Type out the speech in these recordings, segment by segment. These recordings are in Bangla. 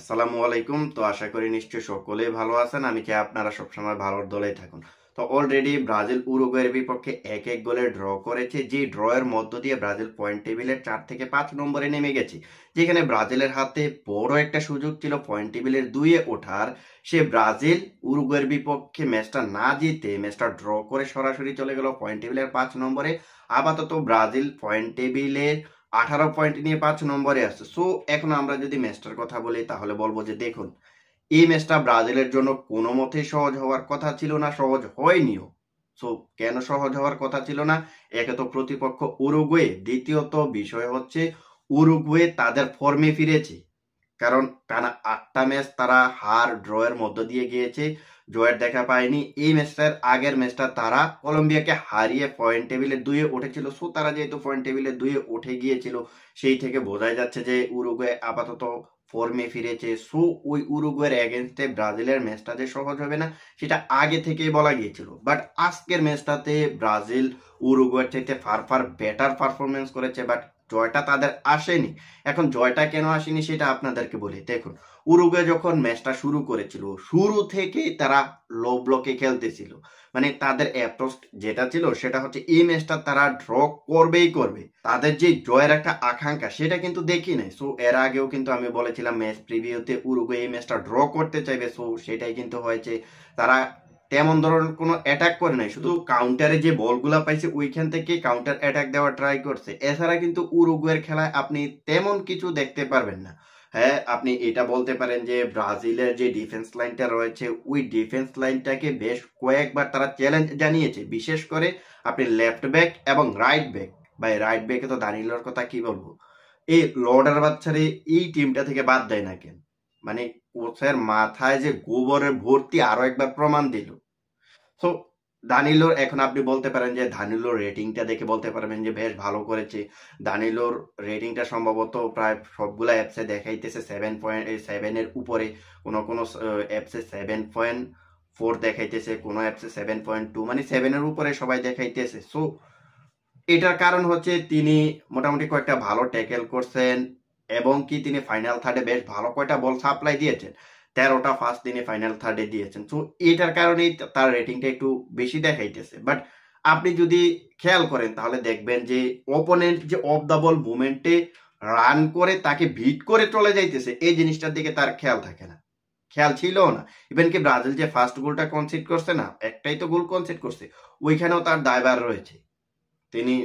আসসালামু আলাইকুম। তো আশা করি নিশ্চয়ই সকলেই ভালো আছেন। আমি চাই আপনারা সবসময় ভালোর দলেই থাকুন। তো অলরেডি ব্রাজিল উরুগুয়ের বিপক্ষে ১-১ গোলে ড্র করেছে। যে ড্র এর মধ্য দিয়ে ব্রাজিল পয়েন্ট টেবিলের ৪ থেকে ৫ নম্বরে নেমে গেছে। যেখানে ব্রাজিলের হাতে বড় একটা সুযোগ ছিল পয়েন্ট টেবিলের ২ এ ওঠার। সে ব্রাজিল উরুগুয়ের বিপক্ষে ম্যাচটা না জিতে ম্যাচটা ড্র করে সরাসরি চলে গেল পয়েন্ট টেবিলের ৫ নম্বরে। আপাতত ব্রাজিল পয়েন্ট টেবিলের 18 পয়েন্ট নিয়ে ৫ নম্বরে আছে। সো এখন আমরা যদি ম্যাচটার কথা বলি তাহলে বলবো যে দেখুন, এই ম্যাচটা ব্রাজিলের জন্য কোনো মতেই সহজ হওয়ার কথা ছিল না, সহজ হয়নিও। সো কেন সহজ হওয়ার কথা ছিল না? একে তো প্রতিপক্ষ উরুগুয়ে, দ্বিতীয়ত বিষয় হচ্ছে উরুগুয়ে তাদের ফর্মে ফিরেছে। কারণ টানা ৮টা ম্যাচ তারা হার ড্র এর মধ্য দিয়ে গিয়েছে, জয়ের দেখা পায়নি। এই ম্যাচটার আগের ম্যাচটা তারা কলম্বিয়াকে হারিয়ে পয়েন্ট টেবিলে ২ এ উঠেছিল। সো তারা যেহেতু পয়েন্ট টেবিলে ২ এ উঠে গিয়েছিল, সেই থেকে বোঝাই যাচ্ছে যে উরুগুয়ে আপাতত ফর্মে ফিরেছে। সো ওই উরুগুয়ের এগেনস্টে ব্রাজিলের ম্যাচটা যে সহজ হবে না সেটা আগে থেকেই বলা গিয়েছিল। বাট আজকের ম্যাচটাতে ব্রাজিল উরুগুয়ের চাইতে ফার ফার বেটার পারফরমেন্স করেছে, বাট জয়টা তাদের আসেনি। এখন জয়টা কেন আসেনি সেটা আপনাদেরকে বলি। দেখুন, উরুগুয়ে যখন ম্যাচটা শুরু করেছিল, শুরু থেকেই তারা লো ব্লকে খেলতেছিল। মানে তাদের অ্যাপ্রোচ যেটা ছিল সেটা হচ্ছে এই ম্যাচটা তারা ড্র করবেই করবে। তাদের যে জয়ের একটা আকাঙ্ক্ষা সেটা কিন্তু দেখি নাই। সো এর আগেও কিন্তু আমি বলেছিলাম ম্যাচ প্রিভিউতে উরুগুয়ে এই ম্যাচটা ড্র করতে চাইবে। সো সেটাই কিন্তু হয়েছে। তারা তেমন ধরনের কোনো অ্যাটাক করে নাই, শুধু কাউন্টারে যে বলগুলা পাইছে ওইখান থেকে কাউন্টার অ্যাটাক দেওয়ার ট্রাই করছে। এছাড়া কিন্তু উরুগুয়ের খেলায় আপনি তেমন কিছু দেখতে পারবেন না। হ্যাঁ, আপনি এটা বলতে পারেন যে ব্রাজিলের যে ডিফেন্স লাইনটা রয়েছে ওই ডিফেন্স লাইনটাকে বেশ কয়েকবার তারা চ্যালেঞ্জ জানিয়েছে, বিশেষ করে আপনি লেফট ব্যাক এবং রাইট ব্যাক। ভাই রাইট ব্যাকে তো দানিলোর কথা কি বলবো, এই লর্ডার বাচ্চারে এই টিমটা থেকে বাদ দেয় না কেন? মানে কোচের মাথায় যে গোবরের ভর্তি আরো একবার প্রমাণ দিল। সো দানিলোর এখন আপনি বলতে পারেন যে দানিলোর রেটিংটা দেখে বলতে পারবেন যে বেশ ভালো করেছে। দানিলোর রেটিংটা সম্ভবত প্রায় সবগুলা অ্যাপসে দেখাইতেছে 7.7 এর উপরে। কোনো কোনো অ্যাপসে 7.4 দেখাইতেছে, কোনো অ্যাপসে 7.2, মানে 7 এর উপরে সবাই দেখাইতেছে। সো এটার কারণ হচ্ছে তিনি মোটামুটি কয়েকটা ভালো ট্যাকেল করছেন এবং কি তিনি ফাইনাল থার্ডে বেশ ভালো কয়টা বল সাপ্লাই দিয়েছেন। 13টা ফার্স্ট তিনি ফাইনাল থার্ডে দিয়েছেন। তো এটার কারণেই তার রেটিংটা একটু বেশি দেখাইতেছে। বাট আপনি যদি খেয়াল করেন তাহলে দেখবেন যে অপোনেন্ট যে অফ দ্য বল মুভমেন্টে রান করে তাকে ভিট করে চলে যাইতেছে, এই জিনিসটার দিকে তার খেয়াল থাকে না, খেয়াল ছিল না। ইভেন কি ব্রাজিল যে ফার্স্ট গোলটা কনসিড করছে না, একটাই তো গোল কনসিড করছে, ওইখানেও তার দায়ভার রয়েছে। তিনি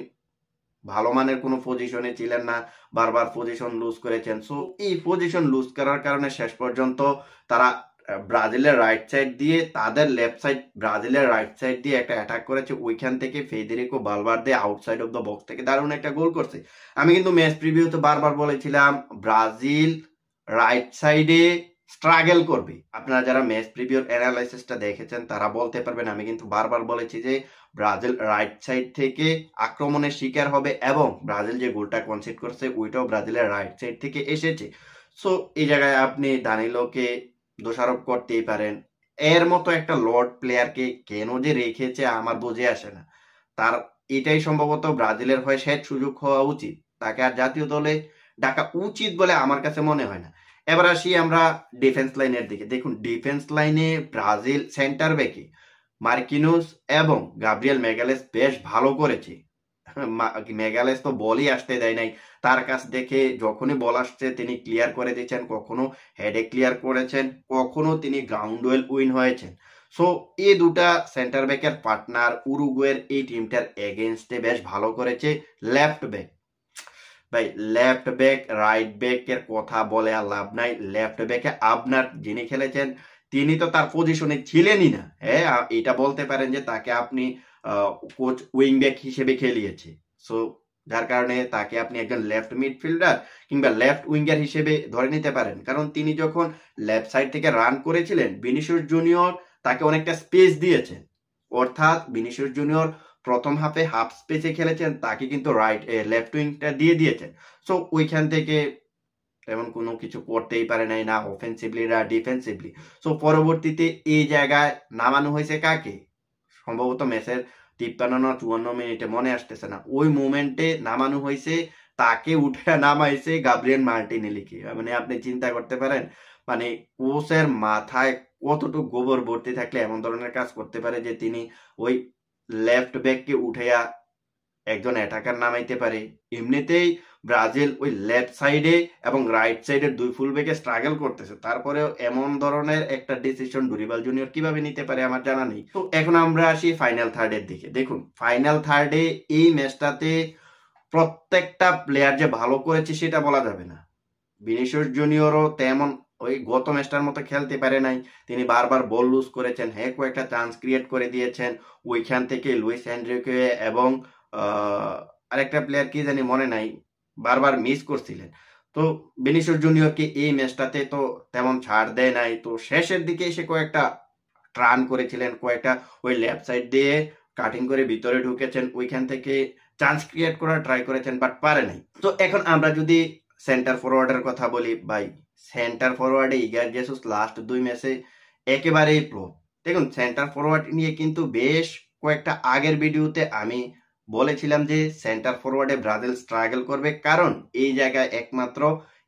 ভালো মানের কোনো পজিশনে ছিলেন না, বারবার পজিশন লুজ করেছেন। সো এই পজিশন লুজ করার কারণে শেষ পর্যন্ত তারা ব্রাজিলের রাইট সাইড দিয়ে তাদের লেফট সাইড, ব্রাজিলের রাইট সাইড দিয়ে একটা অ্যাটাক করেছে, ওইখান থেকে Federico Valverde outside of the box থেকে দারুণ একটা গোল করছে। আমি কিন্তু ম্যাচ প্রিভিউতে বারবার বলেছিলাম ব্রাজিল রাইট সাইডে স্ট্রাগল করবে। আপনারা যারা ম্যাচ প্রিভিউর অ্যানালাইসিসটা দেখেছেন তারা বলতে পারবেন আমি কিন্তু বারবার বলেছি যে ব্রাজিল রাইট সাইড থেকে আক্রমণের শিকার হবে এবং ব্রাজিল যে গোলটা কনসিড করছে ওইটাও ব্রাজিলের রাইট সাইড থেকে এসেছে। সো এই জায়গায় আপনি দানিলোকে দোষারোপ করতেই পারেন। এর মতো একটা লর্ড প্লেয়ারকে কেন যে রেখেছে আমার বুঝে আসে না। তার এটাই সম্ভবত ব্রাজিলের হয়ে শেষ সুযোগ হওয়া উচিত, তাকে আর জাতীয় দলে ডাকা উচিত বলে আমার কাছে মনে হয় না। এবার আসি আমরা ডিফেন্স লাইনের দিকে। দেখুন, ডিফেন্স লাইনে ব্রাজিল সেন্টার ব্যাকে মার্কিনুস এবং গাব্রিয়েল মেগালেস বেশ ভালো করেছে। মেগালেস তো বলই আসতে দেয় নাই, তার কাছ দেখে যখনই বল আসছে তিনি ক্লিয়ার করে দিচ্ছেন, কখনো হেডে ক্লিয়ার করেছেন, কখনো তিনি গ্রাউন্ড ওয়েল উইন হয়েছেন। সো এই দুটা সেন্টার ব্যাকের পার্টনার উরুগুয়ের এই টিমটার এগেনস্টে বেশ ভালো করেছে। লেফট ব্যাক, ভাই লেফট ব্যাক রাইট ব্যাকের কথা বলে আর লাভ নাই। লেফট ব্যাকে আপনার যিনি খেলেছেন তিনি তো তার পজিশনে ছিলেনই না। হ্যাঁ, এটা বলতে পারেন যে তাকে আপনি কোচ উইং ব্যাক হিসেবে খেলিয়েছে। সো যার কারণে তাকে আপনি একজন লেফট মিডফিল্ডার কিংবা লেফট উইঙ্গার হিসেবে ধরে নিতে পারেন। কারণ তিনি যখন লেফট সাইড থেকে রান করেছিলেন ভিনিসিয়াস জুনিয়র তাকে অনেকটা স্পেস দিয়েছেন। অর্থাৎ ভিনিসিয়াস জুনিয়র প্রথম হাফে হাফ স্পেসে খেলেছেন, তাকে কিন্তু লেফট উইংটা দিয়ে দিয়েছেন। সো ওইখান থেকে তেমন কোনো কিছু করতেই পারে নাই, না অফেন্সিভলি না ডিফেন্সিভলি। সো পরবর্তীতে এই জায়গায় নামানো হয়েছে কাকে, সম্ভবত ম্যাচের 53 না 54 মিনিটে, মনে আসতেছে না, ওই মুভমেন্টে নামানো হয়েছে তাকে উঠে নামাইছে গাব্রিয়েল মার্টিনেলিকে। মানে আপনি চিন্তা করতে পারেন, মানে কোচের মাথায় কতটুকু গোবর ভর্তি থাকলে এমন ধরনের কাজ করতে পারে যে তিনি ওই লেফট ব্যাককে উঠাইয়া একজন অ্যাটাকার নামাইতে পারে। এমনিতেই ব্রাজিল ওই লেফট সাইডে এবং রাইট সাইডের দুই ফুল ব্যাকে স্ট্রাগল করতেছে, তারপরেও এমন ধরনের একটা ডিসিশন ডুরিবাল জুনিয়র কিভাবে নিতে পারে আমার জানা নেই। তো এখন আমরা আসি ফাইনাল থার্ডের দিকে। দেখুন ফাইনাল থার্ডে এই ম্যাচটাতে প্রত্যেকটা প্লেয়ার যে ভালো করেছে সেটা বলা যাবে না। ভিনিসিয়াস জুনিয়রও তেমন ওই গত ম্যাচটার মতো খেলতে পারে নাই, তিনি বারবার বল লুজ করেছেন, হ্যাঁ কয়েকটা চান্স ক্রিয়েট করে দিয়েছেন ওইখান থেকে লুইস এনরিকে এবং আরেকটা প্লেয়ার কি জানি মনে নাই, বারবার মিস করছিলেন। তো ভিনিসিয়াস জুনিয়রকে এই ম্যাচটাতে তো তেমন ছাড় দেয় নাই। তো শেষের দিকে এসে কয়েকটা রান করেছিলেন, কয়েকটা ওই লেফট সাইড দিয়ে কাটিং করে ভিতরে ঢুকেছেন, ওইখান থেকে চান্স ক্রিয়েট করার ট্রাই করেছেন বাট পারে নাই। তো এখন আমরা যদি সেন্টার ফরওয়ার্ডের কথা বলি, ভাই সেন্টার ফরওয়ার্ডে ইগার জেসুস লাস্ট 2 ম্যাচে একেবারেই ফ্লপ। দেখুন সেন্টার ফরওয়ার্ড নিয়ে কিন্তু বেশ কয়েকটা আগের ভিডিওতে আমি বলেছিলাম যে সেন্টার ফরওয়ার্ডে ব্রাজিল স্ট্রাগল করবে, কারণ এই জায়গায় একমাত্র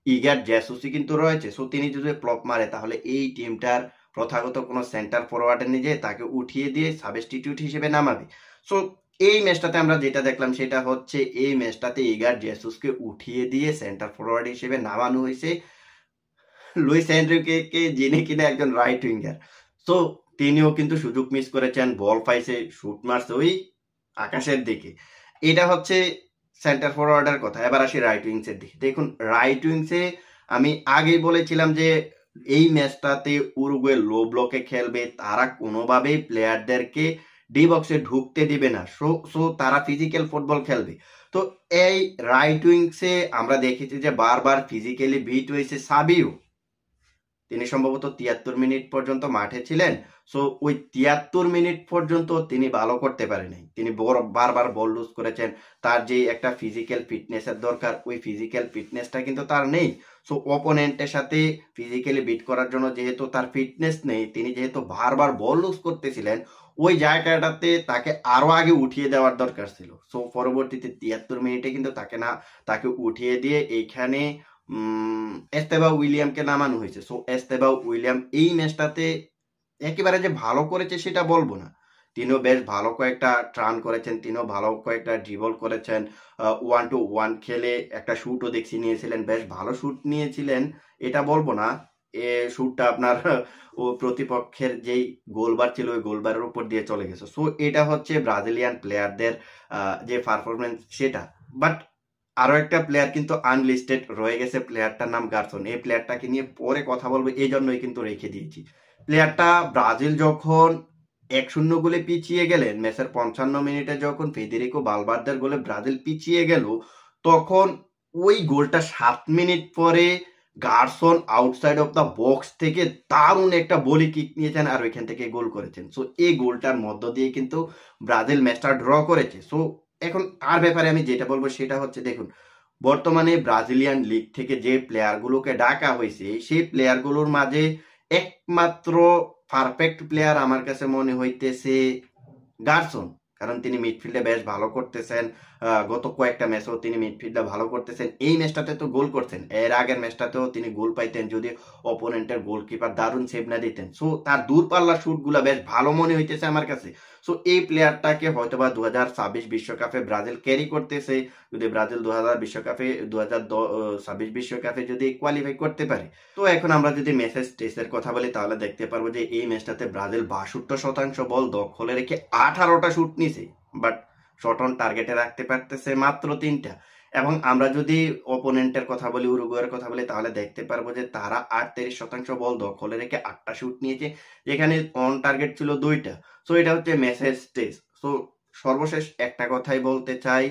ইগার জেসুসই কিন্তু রয়েছে। সো তিনি যদি ফ্লপ মারে তাহলে এই টিমটার প্রথাগত কোনো সেন্টার ফরওয়ার্ডে নিয়ে তাকে উঠিয়ে দিয়ে সাবস্টিটিউট হিসেবে নামাবে। সো এই ম্যাচটাতে আমরা যেটা দেখলাম সেটা হচ্ছে এই ম্যাচটাতে ইগার জেসুসকে উঠিয়ে দিয়ে সেন্টার ফরওয়ার্ড হিসেবে নামানো হয়েছে লুইস এনরিকে, যিনি কিনা একজন রাইট উইঙ্গার। সো তিনিও কিন্তু সুযোগ মিস করেছেন, বল পাইছে, শুট মারছে ওই আকাশের দিকে। এটা হচ্ছে সেন্টার ফরওয়ার্ডের কথা। এবার আসি রাইট উইংসের দিকে। দেখুন রাইট উইংসে আমি আগেই বলেছিলাম যে এই ম্যাচটাতে উরুগুয়ে লো ব্লকে খেলবে, তারা কোনোভাবেই প্লেয়ারদেরকে ডি বক্সে ঢুকতে দিবে না। সো তারা ফিজিক্যাল ফুটবল খেলবে। তো এই রাইট উইংসে আমরা দেখেছি যে বারবার ফিজিক্যালি বিট হয়েছে সাবিও, তিনি সম্ভবত 73 মিনিট পর্যন্ত মাঠে ছিলেন। সো ওই 73 মিনিট পর্যন্ত তিনি ভালো করতে পারেনি, তিনি বারবার বল লুজ করেছেন। তার যে একটা ফিজিক্যাল ফিটনেসের দরকার ওই ফিজিক্যাল ফিটনেসটা কিন্তু তার নেই। সো অপোনেন্টের সাথে ফিজিক্যালি বিট করার জন্য যেহেতু তার ফিটনেস নেই, তিনি যেহেতু বারবার বল লুজ করতেছিলেন, ওই জায়গাটাতে তাকে আরো আগে উঠিয়ে দেওয়ার দরকার ছিল। সো পরবর্তীতে 73 মিনিটে কিন্তু তাকে উঠিয়ে দিয়ে এইখানে এস্তেবাও উইলিয়ামকে নামানো হয়েছে। সো এস্তেবাও উইলিয়াম এই ম্যাচটাতে একেবারে যে ভালো করেছে সেটা বলবো না, তিনিও বেশ ভালো কয়েকটা ট্রান করেছেন, তিনিও ভালো কয়েকটা ড্রিবল করেছেন, 1-to-1 খেলে একটা শুটও দেখছি নিয়েছিলেন, বেশ ভালো শুট নিয়েছিলেন এটা বলবো না। এ শুটটা আপনার ও প্রতিপক্ষের যেই গোলবার ছিল ওই গোলবারের উপর দিয়ে চলে গেছে। সো এটা হচ্ছে ব্রাজিলিয়ান প্লেয়ারদের যে পারফরমেন্স সেটা। বাট আরো একটা প্লেয়ার কিন্তু আনলিস্টেড রয়ে গেছে, প্লেয়ারটার নাম গার্সন। এই প্লেয়ারটাকে নিয়ে পরে কথা বলবো, এই জন্যই কিন্তু রেখে দিয়েছি। প্লেয়ারটা ব্রাজিল যখন 1-0 গোলে পিছিয়ে গেলেন, ম্যাচের 55 মিনিটে যখন ফেদেরিকো বালবার্দের গোলে ব্রাজিল পিছিয়ে গেল, তখন ওই গোলটা 7 মিনিট পরে Garson outside of the box থেকে দারুণ একটা বলি কিক নিয়েছেন আর ওইখান থেকে গোল করেছেন। সো এই গোলটার মধ্য দিয়ে কিন্তু ব্রাজিল ম্যাচটা ড্র করেছে। সো এখন তার ব্যাপারে আমি যেটা বলবো সেটা হচ্ছে, দেখুন বর্তমানে ব্রাজিলিয়ান লিগ থেকে যে প্লেয়ারগুলোকে ডাকা হয়েছে সেই প্লেয়ারগুলোর মাঝে একমাত্র পারফেক্ট প্লেয়ার আমার কাছে মনে হইতেছে গার্সন, কারণ তিনি মিডফিল্ডে বেশ ভালো করতেছেন, গত কয়েকটা ম্যাচেও তিনি মিডফিল্ডে ভালো করতেছেন, এই ম্যাচটাতে তো গোল করছেন, এর আগের ম্যাচটাতেও তিনি গোল পাইতেন যদি অপোনেন্টের গোলকিপার দারুণ সেভ না দিতেন। সো তার দূরপাল্লার শুটগুলা বেশ ভালো মনে হইতেছে আমার কাছে। সো এই প্লেয়ারটাকে হয়তোবা 2026 বিশ্বকাপে ব্রাজিল ক্যারি করতেছে, যদি ব্রাজিল 2026 বিশ্বকাপে যদি কোয়ালিফাই করতে পারে। তো এখন আমরা যদি ম্যাচের স্টেজের কথা বলি তাহলে দেখতে পারবো যে এই ম্যাচটাতে ব্রাজিল 62% বল দখলে রেখে 18টা শুট নিছে, বাট শট অন টার্গেটে রাখতে পারতেছে মাত্র 3টা। এবং আমরা যদি অপোনেন্টের কথা বলি, উরুগুয়ের কথা বলি, তাহলে দেখতে পারবো যে তারা 38% বল দখলে রেখে 8টা শুট নিয়েছে, যেখানে অন টার্গেট ছিল 2টা। সো এটা হচ্ছে ম্যাচের স্টেজ। সো সর্বশেষ একটা কথাই বলতে চাই,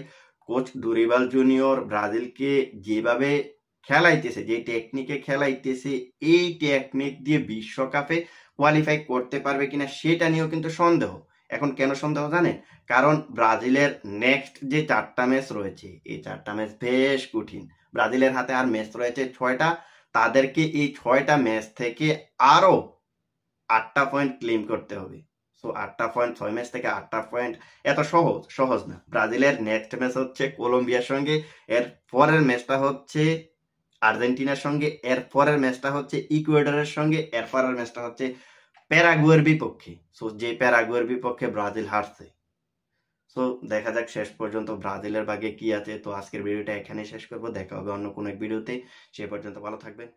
কোচ ডুরিবাল জুনিয়র ব্রাজিলকে যেভাবে খেলাইতেছে, যে টেকনিকে খেলাইতেছে, এই টেকনিক দিয়ে বিশ্বকাপে কোয়ালিফাই করতে পারবে কিনা সেটা নিয়েও কিন্তু সন্দেহ। এখন কেন সন্দেহ জানেন? কারণ ব্রাজিলের নেক্সট যে 4টা ম্যাচ রয়েছে এই 4টা ম্যাচ বেশ কঠিন। ব্রাজিলের হাতে আর ম্যাচ রয়েছে 6টা, তাদেরকে এই 6টা ম্যাচ থেকে আরো 8টা পয়েন্ট ক্লেম করতে হবে। সো 8টা পয়েন্ট 6 ম্যাচ থেকে 8টা পয়েন্ট এত সহজ না। ব্রাজিলের নেক্সট ম্যাচ হচ্ছে কলম্বিয়ার সঙ্গে, এর পরের ম্যাচটা হচ্ছে আর্জেন্টিনার সঙ্গে, এর পরের ম্যাচটা হচ্ছে ইকুয়েডরের সঙ্গে, এর পরের ম্যাচটা হচ্ছে প্যারাগুয়ের বিপক্ষে। সো যে প্যারাগুয়ের বিপক্ষে ব্রাজিল হারছে। সো দেখা যাক শেষ পর্যন্ত ব্রাজিলের ভাগ্যে কি আছে। তো আজকের ভিডিওটা এখানে শেষ করবো, দেখা হবে অন্য কোনো এক ভিডিওতে। সে পর্যন্ত ভালো থাকবেন।